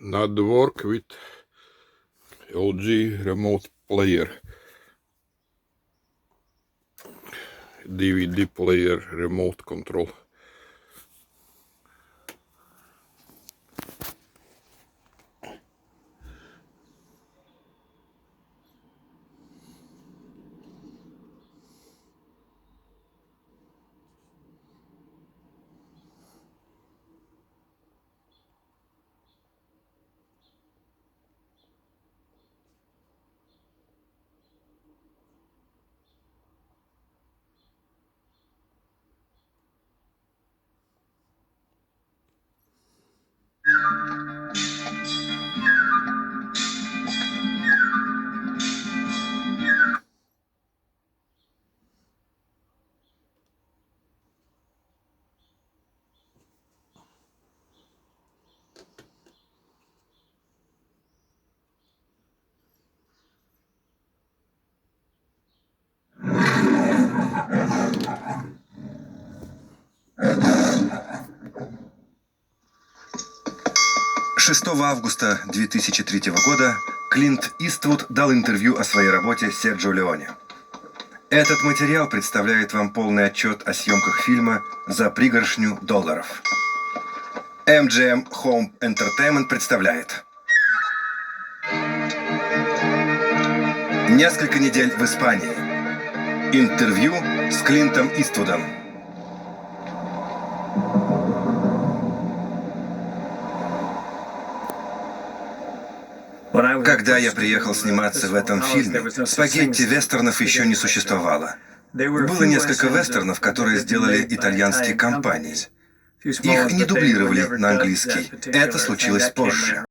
not work with LG remote player, DVD player remote control. Августа 2003 года Клинт Иствуд дал интервью о своей работе Серджио Леоне. Этот материал представляет вам полный отчет о съемках фильма «За пригоршню долларов». MGM Home Entertainment представляет «Несколько недель в Испании». Интервью с Клинтом Иствудом. Когда я приехал сниматься в этом фильме, спагетти-вестернов еще не существовало. Было несколько вестернов, которые сделали итальянские компании. Их не дублировали на английский. Это случилось позже.